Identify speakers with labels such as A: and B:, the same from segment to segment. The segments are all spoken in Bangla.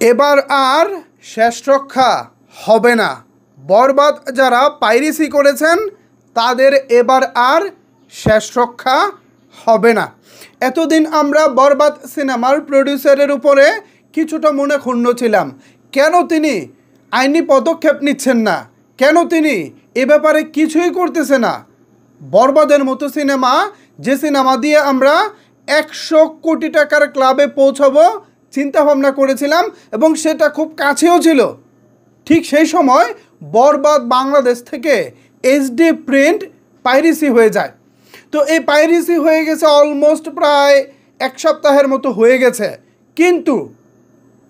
A: এবার আর শেষ রক্ষা হবে না। বরবাদ যারা পাইরেসি করেছেন তাদের এবার আর শেষ রক্ষা হবে না। এতদিন আমরা বরবাদ সিনেমার প্রডিউসারের উপরে কিছুটা মনে ক্ষুণ্ণ ছিলাম, কেন তিনি আইনি পদক্ষেপ নিচ্ছেন না, কেন তিনি এ ব্যাপারে কিছুই করতেছে না। বরবাদের মতো সিনেমা, যে সিনেমা দিয়ে আমরা 100 কোটি টাকার ক্লাবে পৌঁছাবো চিন্তাভাবনা করেছিলাম এবং সেটা খুব কাছেও ছিল, ঠিক সেই সময় বরবাদ বাংলাদেশ থেকে এইচডি প্রিন্ট পাইরেসি হয়ে যায়। তো এই পাইরেসি হয়ে গেছে অলমোস্ট প্রায় 1 সপ্তাহের মতো হয়ে গেছে, কিন্তু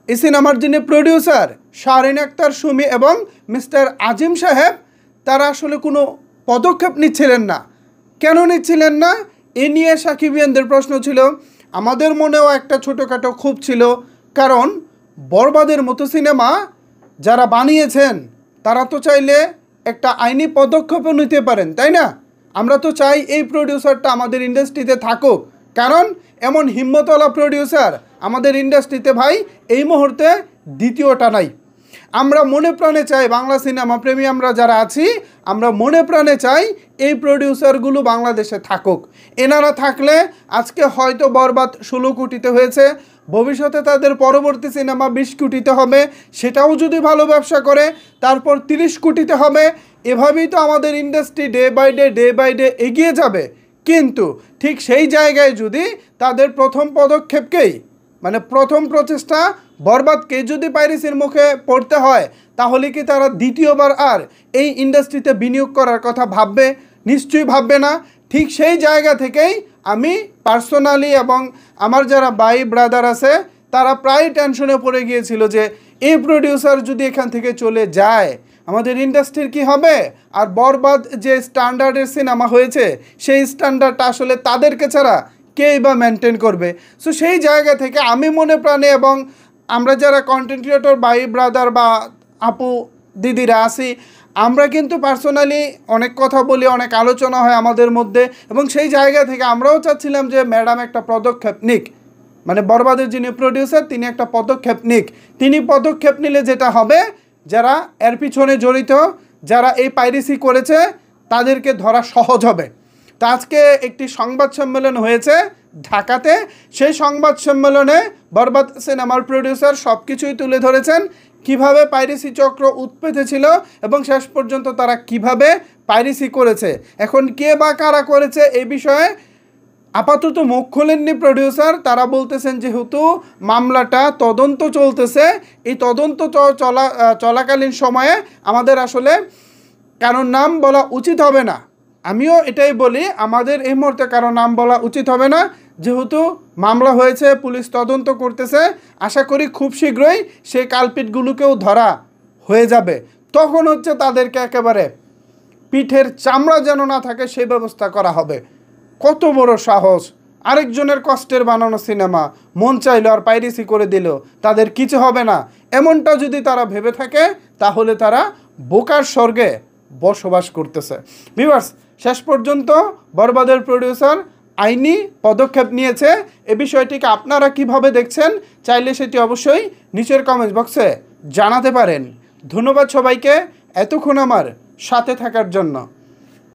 A: এই সিনেমার যিনি প্রডিউসার শাহরিন আক্তার সুমি এবং মিস্টার আজিম সাহেব, তারা আসলে কোনো পদক্ষেপ নিচ্ছিলেন না। কেন নিচ্ছিলেন না এ নিয়ে সাকিবিয়ানদের প্রশ্ন ছিল, আমাদের মনেও একটা ছোটোখাটো ক্ষোভ ছিল। কারণ বরবাদের মতো সিনেমা যারা বানিয়েছেন তারা তো চাইলে একটা আইনি পদক্ষেপও নিতে পারেন, তাই না? আমরা তো চাই এই প্রডিউসারটা আমাদের ইন্ডাস্ট্রিতে থাকুক, কারণ এমন হিম্মতওয়ালা প্রডিউসার আমাদের ইন্ডাস্ট্রিতে ভাই এই মুহূর্তে দ্বিতীয়টা নাই। আমরা মনে প্রাণে চাই, বাংলা সিনেমা প্রেমী আমরা যারা আছি, আমরা মনে প্রাণে চাই এই প্রডিউসারগুলো বাংলাদেশে থাকুক। এনারা থাকলে আজকে হয়তো বরবাদ 16 কোটিতে হয়েছে, ভবিষ্যতে তাদের পরবর্তী সিনেমা 20 কোটিতে হবে, সেটাও যদি ভালো ব্যবসা করে তারপর 30 কোটিতে হবে। এভাবেই তো আমাদের ইন্ডাস্ট্রি ডে বাই ডে এগিয়ে যাবে। কিন্তু ঠিক সেই জায়গায় যদি তাদের প্রথম পদক্ষেপকেই, মানে প্রথম প্রচেষ্টা বরবাদকে যদি পাইরেসির মুখে পড়তে হয়, তাহলে কি তারা দ্বিতীয়বার আর এই ইন্ডাস্ট্রিতে বিনিয়োগ করার কথা ভাববে? নিশ্চয়ই ভাববে না। ঠিক সেই জায়গা থেকেই আমি পার্সোনালি এবং আমার যারা ভাই ব্রাদার আছে তারা প্রায় টেনশনে পড়ে গিয়েছিল যে এই প্রডিউসার যদি এখান থেকে চলে যায় আমাদের ইন্ডাস্ট্রির কি হবে। আর বরবাদ যে স্ট্যান্ডার্ডের সিনেমা হয়েছে সেই স্ট্যান্ডার্ডটা আসলে তাদেরকে ছাড়া কেই বা মেনটেন করবে। সো সেই জায়গা থেকে আমি মনে প্রাণে এবং আমরা যারা কন্টেন্ট ক্রিয়েটর ভাই ব্রাদার বা আপু দিদিরা আছি, আমরা কিন্তু পার্সোনালি অনেক কথা বলি, অনেক আলোচনা হয় আমাদের মধ্যে, এবং সেই জায়গা থেকে আমরাও চাচ্ছিলাম যে ম্যাডাম একটা পদক্ষেপ নিক, মানে বরবাদের যিনি প্রডিউসার তিনি একটা পদক্ষেপ নিক। তিনি পদক্ষেপ নিলে যেটা হবে, যারা এর পিছনে জড়িত, যারা এই পাইরেসি করেছে তাদেরকে ধরা সহজ হবে। তো আজকে একটি সংবাদ সম্মেলন হয়েছে ঢাকাতে, সেই সংবাদ সম্মেলনে বরবাদ সিনেমার প্রডিউসার সব কিছুই তুলে ধরেছেন, কিভাবে পাইরেসি চক্র উৎপেতে ছিল এবং শেষ পর্যন্ত তারা কিভাবে পাইরেসি করেছে। এখন কে বা কারা করেছে এই বিষয়ে আপাতত মুখ খোলেননি প্রডিউসার। তারা বলতেছেন যেহেতু মামলাটা তদন্ত চলতেছে, এই তদন্ত চলাকালীন সময়ে আমাদের আসলে কারোর নাম বলা উচিত হবে না। আমিও এটাই বলি, আমাদের এই মুহূর্তে কারো নাম বলা উচিত হবে না, যেহেতু মামলা হয়েছে, পুলিশ তদন্ত করতেছে। আশা করি খুব শীঘ্রই সেই কালপিটগুলোকেও ধরা হয়ে যাবে। তখন হচ্ছে তাদেরকে একেবারে পিঠের চামড়া যেন না থাকে সেই ব্যবস্থা করা হবে। কত বড় সাহস! আরেকজনের কষ্টের বানানো সিনেমা মন চাইলো আর পাইরেসি করে দিল, তাদের কিছু হবে না, এমনটা যদি তারা ভেবে থাকে তাহলে তারা বোকার স্বর্গে বসবাস করতেছে। ভিউয়ার্স, শেষ পর্যন্ত বরবাদের প্রডিউসার আইনি পদক্ষেপ নিয়েছে। এ বিষয়টিকে আপনারা কিভাবে দেখছেন চাইলে সেটি অবশ্যই নিচের কমেন্ট বক্সে জানাতে পারেন। ধন্যবাদ সবাইকে এতক্ষণ আমার সাথে থাকার জন্য।